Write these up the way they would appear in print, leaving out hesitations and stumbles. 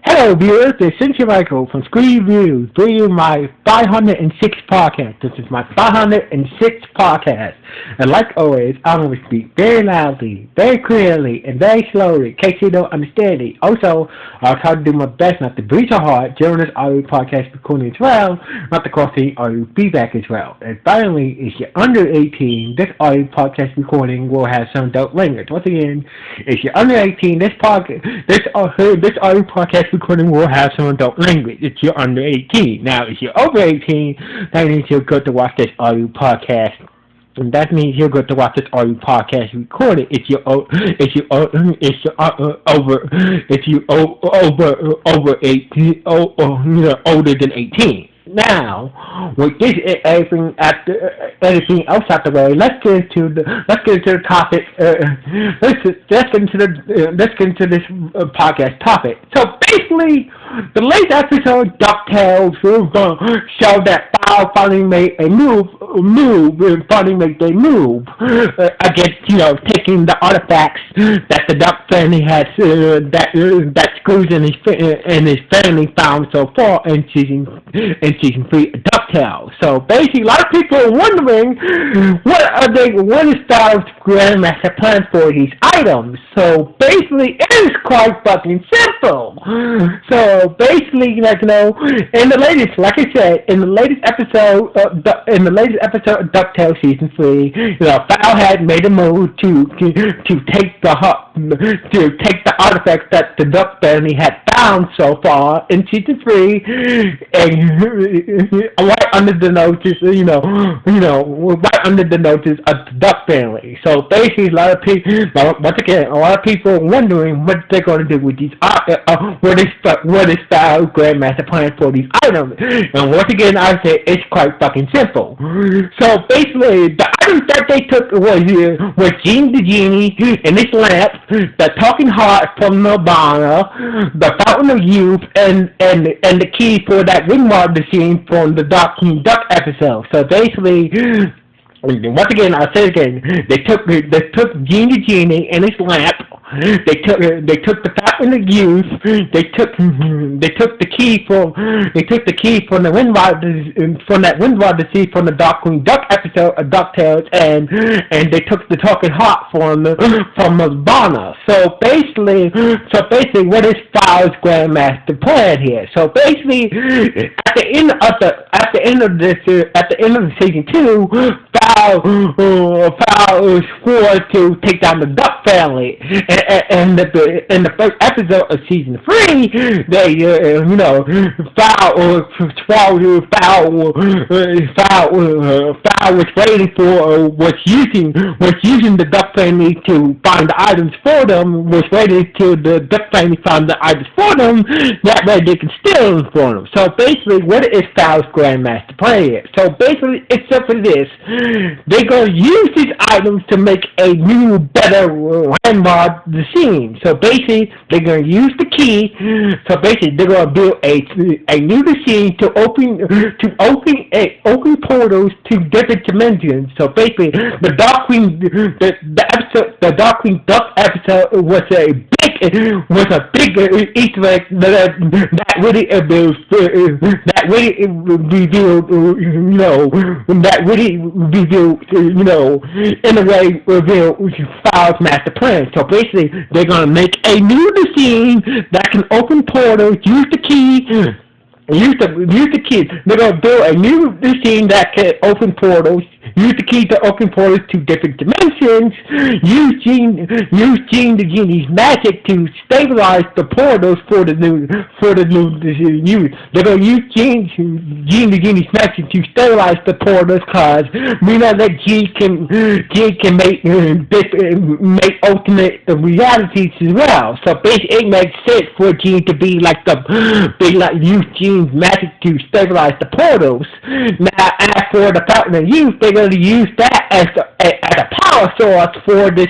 Hello, viewers. This is Cynthia Michael from Screen Reviews, bringing you my 506th podcast. This is my 506th podcast. And like always, I'm going to speak very loudly, very clearly, and very slowly in case you don't understand it. Also, I'll try to do my best not to breach your heart during this audio podcast recording as well, not to cause any audio feedback as well. And finally, if you're under 18, this audio podcast recording will have some adult language. Once again, if you're under 18, this audio podcast recording will have some adult language if you're under 18. Now, if you're over 18, that means you're good to watch this audio podcast. And that means you're going to watch this audio podcast recording if you're over 18 or older than 18. Now, with this everything else out the way, let's get into the topic. Let's get into this podcast topic. So basically, the latest episode of DuckTales is going to show that F.O.W.L finally made a move against taking the artifacts that the Duck family has that Scrooge and his family found so far in season 3 of DuckTales. So basically, a lot of people are wondering what is F.O.W.L's Grandmaster plan for these items. So basically, it is quite fucking simple. So basically, in the latest, like I said, in the latest episode of DuckTales season 3, F.O.W.L had made a move to take the artifacts that the Duck family had found so far in season 3, and right under the notice, right under the notice of the Duck family. So basically, a lot of people are wondering what they're going to do with these. What is F.O.W.L's Grandmaster plan for these items? And once again, I say it's quite fucking simple. So basically, the items that they took was Gene the Genie and his lamp, the talking heart from Nirvana, the Fountain of Youth, and the key for that ringwater scene from the Duck episode. So basically, once again, I'll say it again. They took Gene the Genie and his lamp. They took the Fountain of Youth. They took the key from the Windwater Sea from the Darkwing Duck episode of DuckTales, and they took the talking heart from Nirvana. So basically, what is F.O.W.L's Grandmaster plan here? So basically, at the end of the season 2, F.O.W.L swore to take down the Duck family. And the first episode of season 3, F.O.W.L was using the Duck family to find the items for them. Was waiting till the Duck family found the items for them. That way they can steal them for them. So basically, what is F.O.W.L's Grandmaster plan here? So basically, except for this, they're gonna use these items to make a new, better landmark the scene. So basically, they're going to use the key. So basically, they're going to build a new machine to open portals to different dimensions. So basically, the Darkwing Duck episode was a big Easter egg that really in a way revealed F.O.W.L's master plan. So basically, they're going to make a new machine that can open portals, use the key. They're going to build a new machine that can open portals. Use the key to open portals to different dimensions. Use Gene the Genie's magic to stabilize the portals for the new. They're going to use Gene the Genie's magic to stabilize the portals, cause we know that Gene can make alternate realities as well. So basically, it makes sense for Gene to use Gene's magic to stabilize the portals. Now, as for the Fountain of Youth, they're going going to use that as a power source for this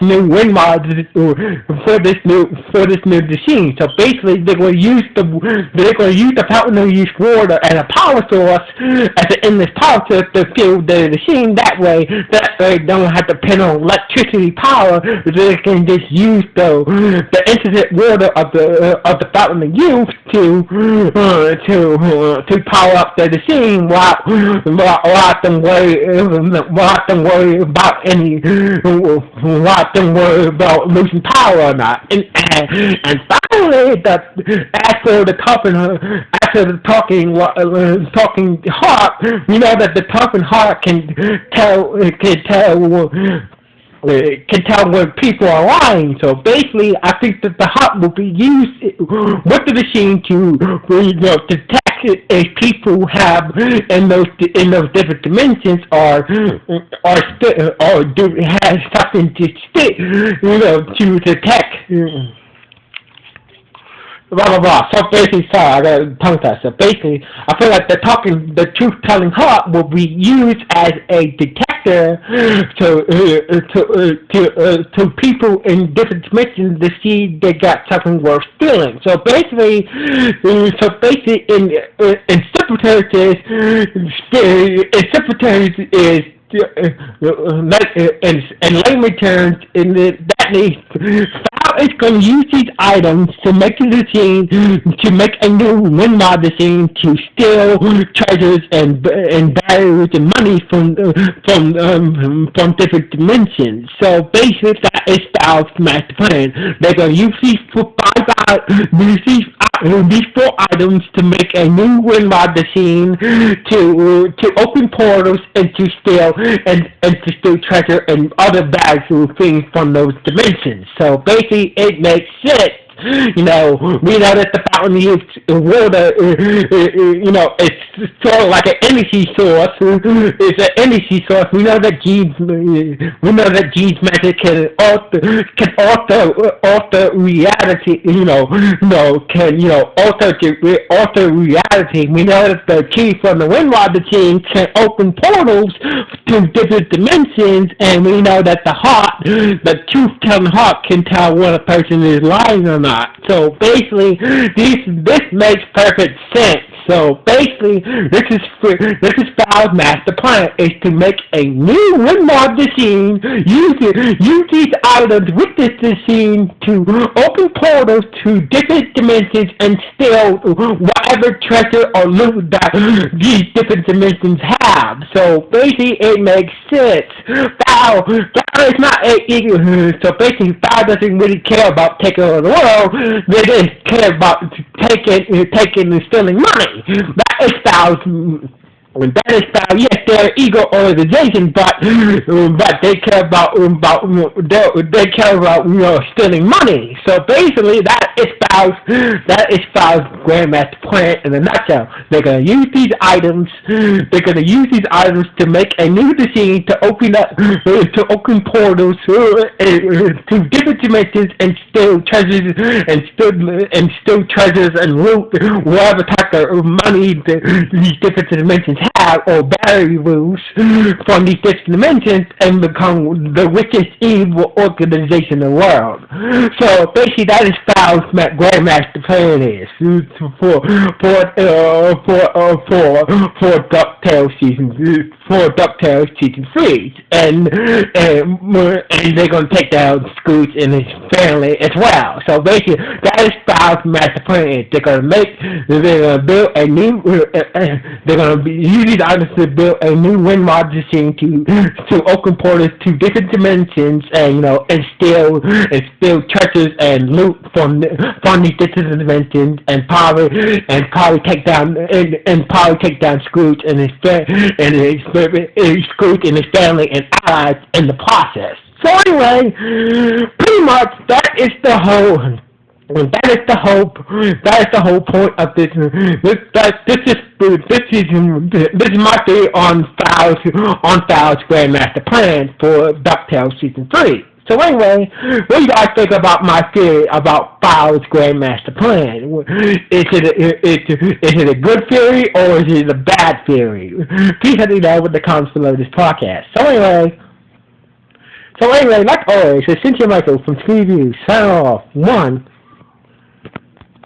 new wind mod for this new machine. So basically, they're going to use the fountain of youth water as a power source as an endless power source to fuel the machine. That way they don't have to depend on electricity power. They can just use the infinite water of the fountain of youth to power up the machine without them worry about losing power or not. And finally, after the talking heart, we know that the talking heart can tell when people are lying. So basically, I think that the heart will be used with the machine to detect if people have in those different dimensions or do have something to stick, to detect. Blah blah blah. So basically, sorry, I got a tongue test. So basically, I feel like the truth-telling heart will be used as a detector to people in different dimensions to see they got something worth stealing. So basically, in simple terms is in layman terms, that means how it's going to use these items to make a machine, to make a new wind mod machine to steal treasures and values and money from different dimensions. So basically, that is F.O.W.L's master plan. They're going to use these four items to make a new wind mod machine to open portals and to steal treasure and other valuable things from those dimensions. So basically, it makes sense. We know that the fountain of youth water, it's sort of like an energy source. It's an energy source. We know that Gene's method can alter reality. Alter reality. We know that the key from the wind mod machine can open portals to different dimensions, and we know that the truth-telling heart, can tell when a person is lying or not. So basically, this makes perfect sense. So basically, this is F.O.W.L's master plan, is to make a new wind mod machine, use these items with this machine to open portals to different dimensions and steal whatever treasure or loot that these different dimensions have. So basically, it makes sense. F.O.W.L is not so basically, F.O.W.L doesn't really care about taking over the world. They just care about taking and stealing money. That is F.O.W.L's. Yes, they're an ego organization, but they care about stealing money. So basically, that is F.O.W.L's grandmaster plan in a nutshell. They're gonna use these items. They're gonna use these items to make a new machine to open portals to different dimensions and steal treasures and loot whatever type of money these different dimensions have, or values from these different dimensions, and become the richest evil organization in the world. So basically, that is F.O.W.L's grandmaster plan is for DuckTales season 3, and they're gonna take down Scrooge and his family as well. So basically, that is F.O.W.L's master plan. They're gonna build a new. They're gonna use these items to build a new wind mod machine to open portals to different dimensions, and steal treasures and loot from these different dimensions, and probably take down Scrooge and his family and allies in the process. So anyway, pretty much that is the whole point of this. This is my theory on F.O.W.L's grandmaster plan for DuckTales season 3. So anyway, what do you guys think about my theory about F.O.W.L's Grandmaster Plan? Is it a good theory or is it a bad theory? Please let me know in the comments below this podcast. So anyway, like always, it's Cynthia Michael from Tree View. Sign off. 1,